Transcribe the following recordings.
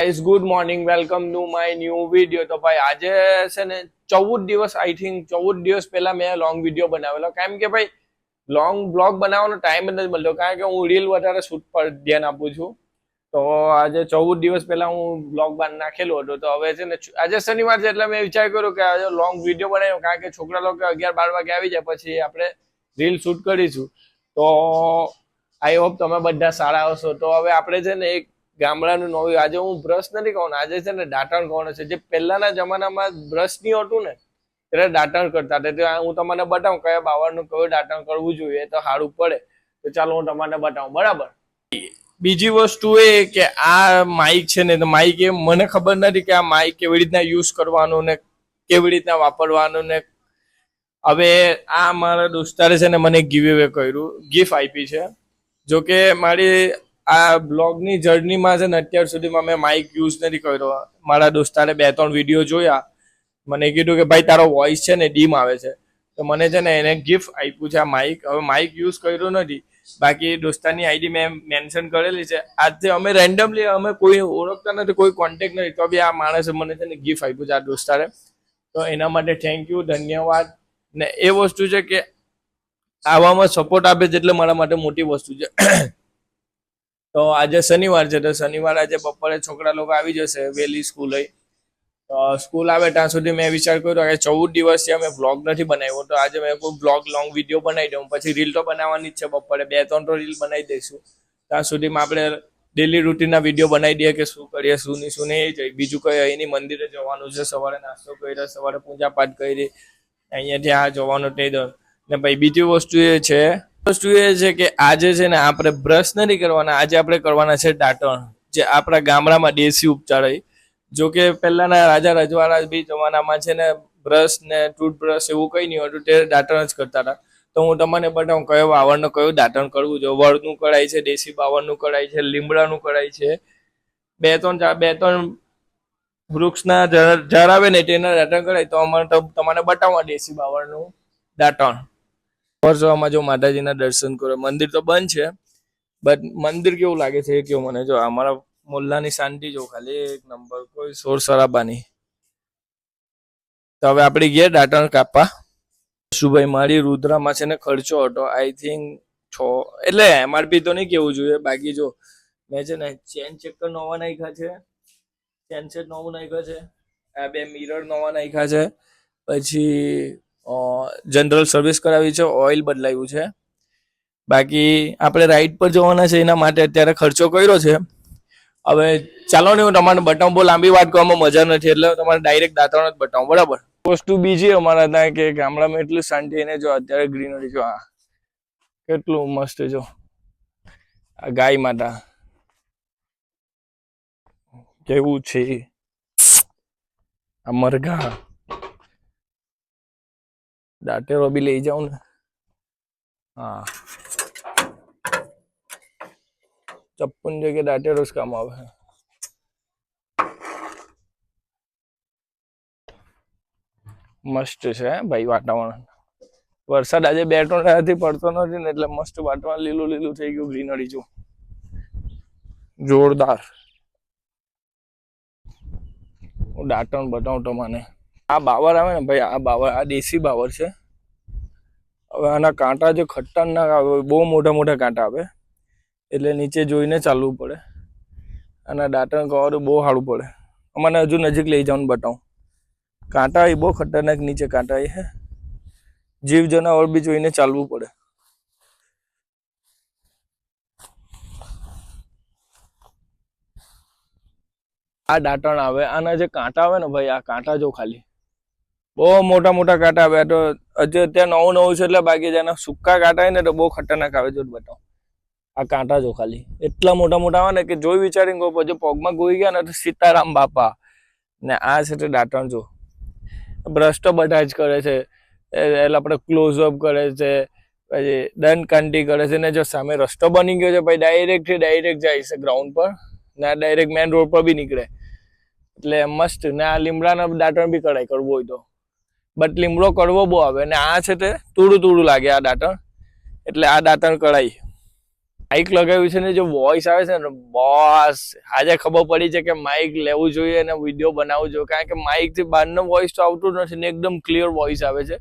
Guys good morning welcome to my new video. તો ભાઈ આજે છે ને 14 દિવસ આઈ થિંક 14 દિવસ પહેલા મેં લોંગ વિડીયો બનાવેલો, કેમ કે ભાઈ લોંગ બ્લોગ બનાવવાનો ટાઈમ જ નથી મળતો, કારણ કે હું રીલ વધારે શૂટ પર ધ્યાન આપું છું. તો આજે 14 દિવસ પહેલા હું બ્લોગ નાખેલું હતું. તો હવે છે ને આજે શનિવાર છે એટલે મેં વિચાર કર્યો કે આજે લોંગ વિડીયો બનાવ્યો, કારણ કે છોકરા લોકો 11-12 વાગે આવી જાય પછી આપણે રીલ શૂટ કરીશું. તો આઈ હોપ તમે બધા સારા હશો. તો હવે આપણે છે ને એક ગામડાનું નવું, આજે હું બ્રશ નથી કહું, આજે છે ને દાંતણ કહવાનું છે. જે પહેલાના જમાનામાં બ્રશ નહીં હતું ને ત્યારે દાંતણ કરતા હતા. હું તમને બતાવું કયા બાવળનું કયું દાંતણ કરવું જોઈએ તો સારું પડે. તો ચાલો હું તમને બતાવું. બરાબર. બીજી વસ્તુ એ કે આ માઇક છે ને, તો માઇક એ મને ખબર નથી કે આ માઇક કેવી રીતના યુઝ કરવાનું ને કેવી રીતના વાપરવાનું ને. હવે આ મારા દોસ્તારે છે ને મને ગિફ્ટ આપી છે. જોકે મારી આ બ્લોગની જર્નીમાં છે ને અત્યાર સુધીમાં મેં માઇક યુઝ નથી કર્યો. મારા દોસ્તારે 2-3 વિડીયો જોયા, મને કીધું કે ભાઈ તારો વોઇસ છે ને ડીમ આવે છે, તો મને છે ને એને ગિફ્ટ આપ્યું છે આ માઇક. હવે માઇક યુઝ કર્યો નથી, બાકી દોસ્તારની આઈડી મેં મેન્શન કરેલી છે. આજથી અમે રેન્ડમલી, અમે કોઈ ઓળખતા નથી, કોઈ કોન્ટેક્ટ નથી, તો બી આ માણસે મને છે ને ગિફ્ટ આપ્યું છે આ દોસ્તારે. તો એના માટે થેન્ક યુ, ધન્યવાદ. ને એ વસ્તુ છે કે આવામાં સપોર્ટ આપે છે એટલે મારા માટે મોટી વસ્તુ છે. તો આજે શનિવાર છે, તો શનિવાર આજે બપોરે છોકરા લોકો આવી જશે વહેલી સ્કૂલે. તો સ્કૂલ આવે ત્યાં સુધી મેં વિચાર કર્યો કે 14 દિવસથી અમે વ્લોગ નથી બનાવ્યો, તો આજે મેં કોઈ બ્લોગ લોંગ વિડીયો બનાવી દઉં. પછી રીલ તો બનાવવાની જ છે, બપોરે 2-3 તો રીલ બનાવી દઈશું. ત્યાં સુધીમાં આપણે ડેલી રૂટીનના વિડીયો બનાવી દઈએ કે શું કરીએ શું નહીં એ જ. બીજું કઈ અહીંની મંદિરે જવાનું છે, સવારે નાસ્તો કર્યો, સવારે પૂજા પાઠ કરી, અહીંયાથી આ જવાનું થઈ દો. ને ભાઈ બીજી વસ્તુ એ છે કે આજે છે ને આપણે બ્રશ નથી કરવાના, આજે આપણે કરવાના છે દાંતણ, જે આપણા ગામડામાં દેશી ઉપચાર હોય. જો કે પહેલાના રાજા રજવાડા બી જમાનામાં છે ને બ્રશ ને ટૂથબ્રશ એવું કઈ નહીં હતું, તે દાંતણ જ કરતા હતા. તો હું તમને બતાવું કયો બાવળનું કયું દાંતણ કરવું જોઈએ. વળનું કઢાય છે, દેશી બાવળનું કઢાય છે, લીમડાનું કઢાય છે. 2-3 વૃક્ષના ઝાડ આવે ને તેના દાંતણ કઢાય. તો અમારે તમને બતાવવા દેશી બાવળનું દાંતણ. સવારમાં જો માતાજીના દર્શન કરો, મંદિર તો બંધ છે, બટ મંદિર કેવું લાગે છે એ કેવું મને. જો અમારા મોલ્લાની શાંતિ જો, ખાલી એક નંબર, કોઈ શોર શરાબાની. તો હવે આપણે ગયા દાંતણ કાપવા. સુભાઈ મારી રુદ્રામાં છે ને ખર્ચો હતો આઈ થિંક 6, એટલે MRP તો નહીં કેવું જોઈએ. બાકી જો મેં છે ને ચેન ચેકર નવા નાખ્યા છે, ચેન સેટ નવું નાખ્યા છે, આ 2 મિરર નવા નાખ્યા છે, પછી જનરલ સર્વિસ કરાવી છે, ઓઇલ બદલાવ્યું છે. બાકી આપણે રાઈડ પર જવાના છે એના માટે અત્યારે ખર્ચો કર્યો છે. હવે ચાલો ને હું તમારે બતાવું, બહુ લાંબી વાત કરવામાં મજા નથી, એટલે તમારે ડાયરેક્ટ દાંતણ જ બતાવું. બરાબર. વસ્તુ બીજી અમારા ત્યાં કે ગામડામાં એટલું શાંતિ, એને જો અત્યારે ગ્રીનરી જો, આ કેટલું મસ્ત જો, આ ગાય માતા કેવું છે, આ મરઘા, દાંતેરો બી લઈ જાઉં ને. હા, ચપ્પન જગ્યાએ દાંતેરો જ કામ આવે. મસ્ત છે ભાઈ વાતાવરણ. વરસાદ આજે 2-3 દાડાથી પડતો નથી ને, એટલે મસ્ત વાતાવરણ લીલું લીલું થઈ ગયું, ગ્રીનરી જો જોરદાર. હું દાંતણ બતાવું તમને. આ બાવર આવે ને ભાઈ, આ બાવર, આ દેશી બાવર છે. હવે આના કાંટા જે ખતરનાક આવે, બહુ મોટા મોટા કાંટા આવે, એટલે નીચે જોઈને ચાલવું પડે. આના દાંતણ કરવાનું બહુ સારું પડે. અમારે હજુ નજીક લઈ જવાનું બતાવું. કાંટા એ બહુ ખતરનાક નીચે કાંટા એ હે, જીવ જનાવર બી જોઈને ચાલવું પડે. આ દાંતણ આવે, આના જે કાંટા આવે ને ભાઈ, આ કાંટા જો ખાલી બહુ મોટા મોટા કાંટા આવે. તો હજી અત્યારે નવું છે એટલે, બાકી જેના સૂકા કાંટા હોય ને તો બહુ ખતરનાક આવે. જો બતાવો, આ કાંટા જો ખાલી એટલા મોટા મોટા આવે ને કે જોઈ વિચારીને કહો, પછી પગમાં ગોઈ ગયા ને તો સીતારામ બાપા. ને આ છે તે દાંતણ જો. બ્રશ તો બધા જ કરે છે, એટલે આપણે ક્લોઝઅપ કરે છે, પછી દંડ કાંટી કરે છે. ને જો સામે રસ્તો બની ગયો છે ભાઈ, ડાયરેક્ટ જાય છે ગ્રાઉન્ડ પર, ને આ ડાયરેક્ટ મેન રોડ પર બી નીકળે, એટલે મસ્ત. ને આ લીમડાના દાંતણ બી કઢાઈ કરવું હોય તો, બટ લીમડો કડવો બહુ આવે. ને આ છે તે થોડું લાગે આ દાંતણ, એટલે આ દાંતણ કઢાઈ. માઇક લગાવ્યું છે ને જે વોઇસ આવે છે ને બોસ આજે ખબર પડી છે કે માઇક લેવું જોઈએ અને વિડીયો બનાવવું જોઈએ કારણ કે માઇક થી બહારનો વોઇસ તો આવતું નથી ને એકદમ ક્લિયર વોઇસ આવે છે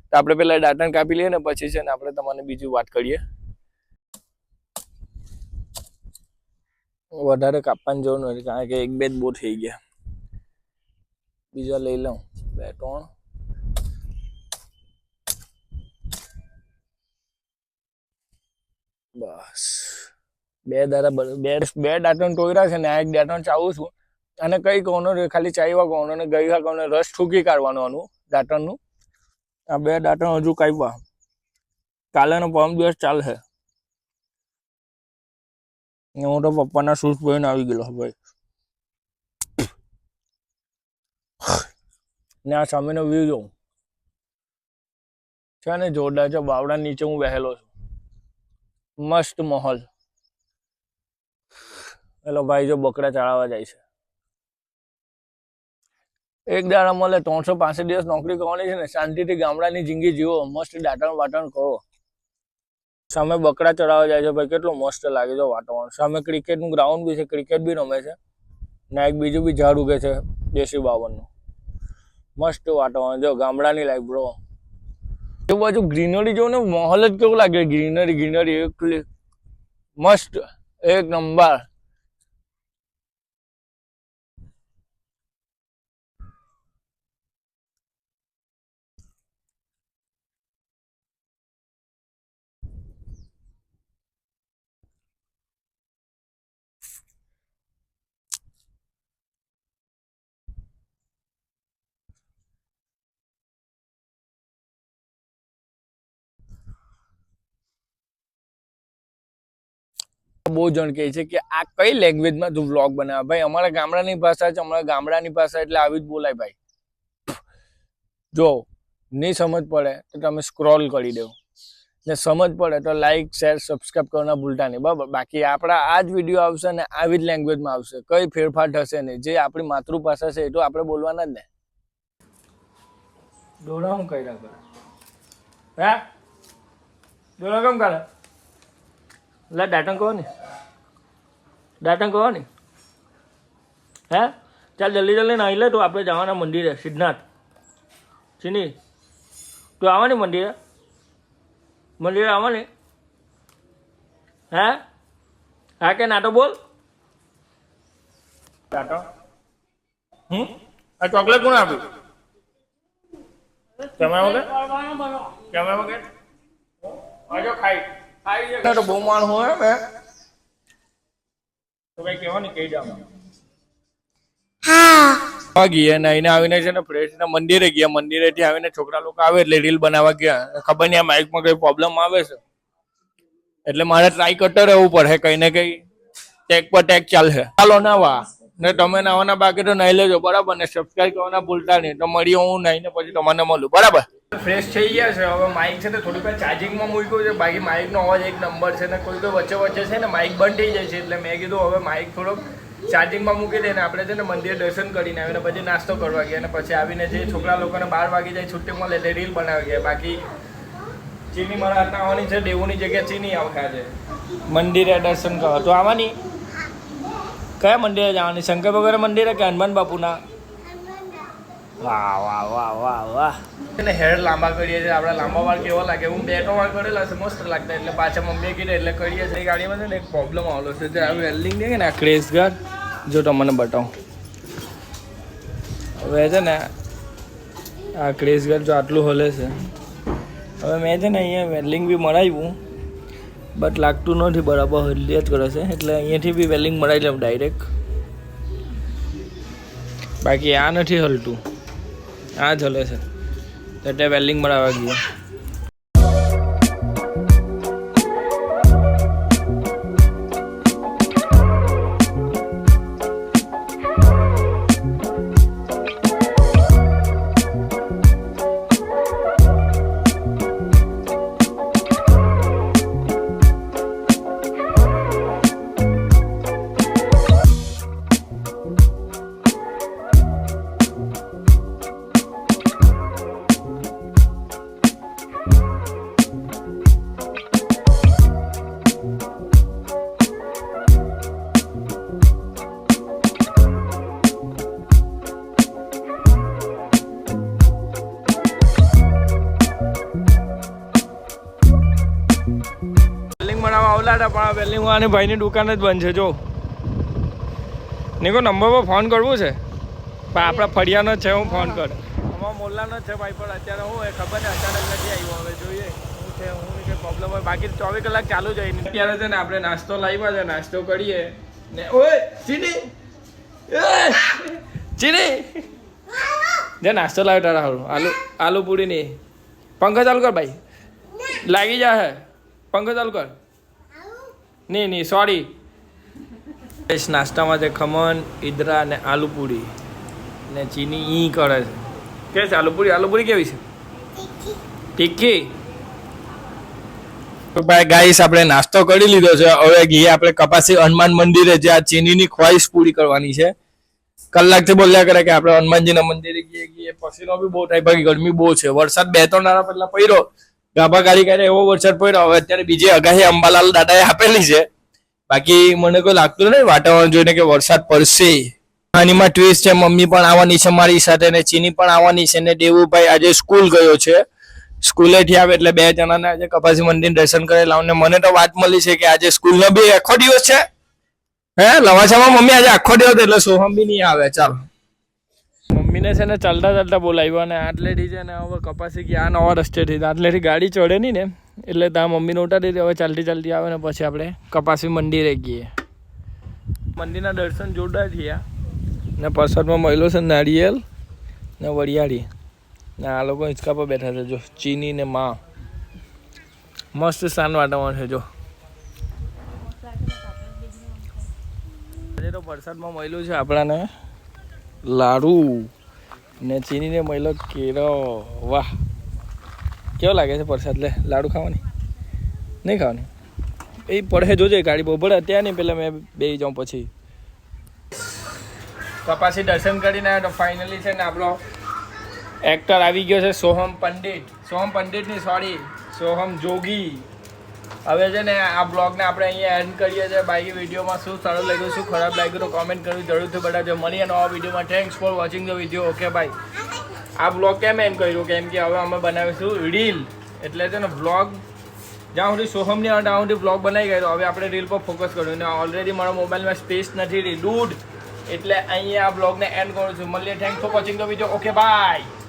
તો આપણે પેલા દાંતણ કાપી લઈએ ને પછી છે ને આપણે તમને બીજું વાત કરીએ વધારે કાપવાનું જોવું નથી કારણ કે એક બે જ બહુ થઈ ગયા બીજા લઈ લઉં 2 3 બસ બે દાંતણ ટોયરા છે ને આ એક દાંતણ ચાવું છું અને કઈ કોનો ખાલી ચાવ્યા કોનો ને ગઈ કોનો રસ ઠૂકી કાઢવાનું આનું દાંતણનું આ બે દાંતણ હજુ કાપ્યા કાલેનો પરમ દિવસ ચાલશે હું તો પપ્પાના શૂઝ પહેરીને આવી ગયેલો ભાઈ ને આ સામેનો વ્યૂ જોઉં છે ને જોરદાર છે બાવડા નીચે હું બેહેલો છું મસ્ત માહોલ પેલો ભાઈ જો બકરા ચડાવવા જાય છે એક દાડા મળે 365 દિવસ નોકરી કરવાની છે ને શાંતિથી ગામડાની જિંદગી જીવો મસ્ત દાંતણ વાટણ કરો સામે બકરા ચડાવવા જાય છે ભાઈ કેટલું મસ્ત લાગે છે વાતાવરણ સામે ક્રિકેટનું ગ્રાઉન્ડ બી છે ક્રિકેટ બી રમે છે ને એક બીજું બી ઝાડ ઉગે છે દેશી બાવનનું મસ્ત વાતાવરણ જો ગામડાની લાઈફ બ્રો એ બાજુ ગ્રીનરી જો ને માહોલ જ કેવું લાગે ગ્રીનરી એકલી મસ્ત એક નંબર બહુ જણ કહે છે કે આ કઈ લેંગ્વેજમાં તું વ્લોગ બનાવે ભાઈ અમારા ગામડાની ભાષા છે અમારા ગામડાની ભાષા એટલે આવી જ બોલાય ભાઈ જો નહીં સમજ પડે તો તમે સ્ક્રોલ કરી દેવો ને સમજ પડે તો લાઈક શેર સબસ્ક્રાઈબ કરવાના ભૂલતા નહીં બરાબર બાકી આપણા આ જ વિડીયો આવશે ને આવી જ લેંગ્વેજમાં આવશે કઈ ફેરફાર થશે નહીં જે આપણી માતૃભાષા છે એ તો આપણે બોલવાના જ ને દોડા હું કર્યા કરે હે દોડા કેમ કરે લા દાંતણ કહો ને હે ચાલ જલ્દી નાહી લે તો આપણે જવાના મંદિરે સિદ્ધનાથ ચીની તું આવવાની મંદિરે આવવાની હે હા કે ના તો બોલ આ ચોકલેટ કોણ આપ્યું કેમેરા વગર ખાઈ તો બહુ માણસ હોય ને તો કઈ કહેવાની કહી જાવ ગયા ને એને આવીને છે ને ફ્રેશ ના મંદિરે ગયા મંદિરેથી આવીને છોકરા લોકો આવે એટલે રીલ બનાવવા ગયા ખબર નહીં આ માઇકમાં કઈ પ્રોબ્લેમ આવે છે એટલે મારે ટ્રાય કરતા રહેવું પડે કઈ ને કઈ ટેક પર ટેક ચાલશે ચાલો નાવા ને તમે નાવાના બાકી તો નાઈ લેજો બરાબર ને સબસ્ક્રાઈબ કરવાના ભૂલતા નહીં તો મળીએ હું નાઈને પછી તમને મળું બરાબર ફ્રેશ થઈ ગયા છે હવે માઇક છે ને થોડીક વાર ચાર્જિંગમાં મૂક્યું છે બાકી માઇકનો અવાજ એક નંબર છે ને કોઈ વચ્ચે છે ને માઇક બંધ થઈ જાય છે એટલે મેં કીધું હવે માઇક થોડોક ચાર્જિંગમાં મૂકી દે ને આપણે છે ને મંદિર દર્શન કરીને આવીને પછી નાસ્તો કરવા ગયા અને પછી આવીને જે છોકરા લોકોને 12 વાગી જાય છુટ્ટી મળે એટલે રીલ બનાવી ગયા બાકી ચીની મારા હાથના આવવાની છે દેવુની જગ્યાએ ચીની આવતા છે મંદિરે દર્શન કરવા તો આવવાની કયા મંદિરે જવાની શંકર ભગવાન મંદિરે કે હનુમાન બાપુના વાહ વાહ વાહ વાહ વાહ એને હેર લાંબા કરીએ છીએ આપણા લાંબા વાળ કેવો લાગે હું 2-3 વાર કરેલા છે મસ્ત લાગતા એટલે પાછા મમ્મીએ કીધું એટલે કરીએ છીએ ગાડીમાં છે ને એક પ્રોબ્લેમ આવેલો છે જે આ વેલ્ડિંગ છે ને આ ક્રેશ ગાર્ડ જો તમને બતાવું હવે છે ને આ ક્રેશ ગાર્ડ જો આટલું હલે છે હવે મેં છે ને અહીંયા વેલ્ડિંગ બી મરાવ્યું બટ લાગતું નથી બરાબર હલ્યા જ કરે છે એટલે અહીંયાથી બી વેલ્ડિંગ મરાવી લઉં ડાયરેક્ટ બાકી આ નથી હલતું આ જ હલે છે એટલે વેલ્ડિંગ મરાવવા ગયું પહેલી હું આની ભાઈની દુકાન જ બંધ છે જો નીકો નંબર પર ફોન કરવું છે પણ આપણા ફળિયાનો જ છે હું ફોન કર અમારા મોલ્લાનો જ છે ભાઈ પણ અત્યારે હું ખબર ને અચાનક નથી આવ્યો હવે જોઈએ શું છે હું કંઈ પ્રોબ્લેમ હોય બાકી 24 કલાક ચાલુ જ હોય અત્યારે છે ને આપણે નાસ્તો લાવ્યા છે નાસ્તો કરીએ ને ઓય ચીની ચીની જે નાસ્તો લાવ્યો તારા હારું આલુ પૂરી નહીં પંખો ચાલુ કર ભાઈ લાગી જા હે પંખો ચાલુ કર નહીં સોરી નાસ્તામાં છે ખમણ ઈદરા અને આલુ પૂરી ને ચીની ઈ કરે છે કે છે આલુ પૂરી કેવી છે તીખી ભાઈ ગાઈસ આપણે નાસ્તો કરી લીધો છે હવે ગઈએ આપણે કપાસી હનુમાન મંદિરે જ્યાં ચીનીની ખ્વાહિશ પૂરી કરવાની છે કલાકથી બોલ્યા કરે કે આપણે હનુમાનજીના મંદિરે ગઈએ પસીનો બી બહુ થાય ભાઈ ગરમી બહુ છે વરસાદ 2-3 દાડા પહેલા પડ્યો ગાભા ગાડી કરે એવો વરસાદ પડ્યો હવે અત્યારે બીજી આગાહી અંબાલાલ દાદાએ આપેલી છે બાકી મને કોઈ લાગતું નહીં વાતાવરણ જોઈને કે વરસાદ પડશે આનીમાં ટ્વિસ્ટ છે મમ્મી પણ આવવાની છે મારી સાથે ને ચીની પણ આવવાની છે ને દેવુભાઈ આજે સ્કૂલ ગયો છે સ્કૂલેથી આવે એટલે 2 જણાને આજે કપાસી મંદિર દર્શન કરેલા અને મને તો વાત મળી છે કે આજે સ્કૂલનો બી આખો દિવસ છે હે લવાછામાં મમ્મી આજે આખો દિવસ એટલે સોહમ બી નહીં આવે ચાલ મમ્મીને છે ને ચાલતા બોલાવ્યો અને આટલેથી છે ને હવે કપાસી ગયા નવા રસ્તેથી આટલેથી ગાડી ચડે નહીં ને એટલે ત્યાં મમ્મીને ઉતારી દીધી હવે ચાલતી આવે ને પછી આપણે કપાસી મંદિરે ગઈએ મંદિરના દર્શન જોરદાર થયા ને પ્રસાદમાં મળ્યો છે નારિયેલ ને વરિયાળી ને આ લોકો હિંચકા પર બેઠા છે જો ચીની ને માં મસ્ત શાન વાતાવરણ છે જો આજે તો પ્રસાદમાં મળ્યું છે આપણાને લાડુ ને ચીનીને મળ્યો કેરો વાહ કેવો લાગે છે પ્રસાદ લે લાડુ ખાવાની નહીં ખાવાની એ પડે જોજે ગાડી બહુ પડે અત્યારે નહીં પેલા મેં બેસી જાઉં પછી કપાસી દર્શન કરીને આવ્યો તો ફાઇનલી છે ને આપણો એક્ટર આવી ગયો છે સોહમ પંડિત ની સોરી સોહમ જોગી હવે છે ને આ બ્લોગને આપણે અહીંયા એન્ડ કરીએ છીએ બાકી વિડીયોમાં શું સારું લાગ્યું શું ખરાબ લાગ્યું તો કોમેન્ટ કરવી જરૂરથી બતાવજો મળીએ નવા વિડીયોમાં thanks for watching the video okay ભાઈ આ બ્લોગ કેમ એન્ડ કર્યું કેમ કે હવે અમે બનાવીશું રીલ એટલે છે ને બ્લોગ જ્યાં સુધી સોહમની આવે ત્યાં સુધી બ્લોગ બનાવી ગયો હવે આપણે રીલ પર ફોકસ કર્યું ને ઓલરેડી મારા મોબાઈલમાં સ્પેસ નથી રહી એટલે અહીંયા આ બ્લોગને એન્ડ કરું છું મળીએ thanks for watching the video okay bye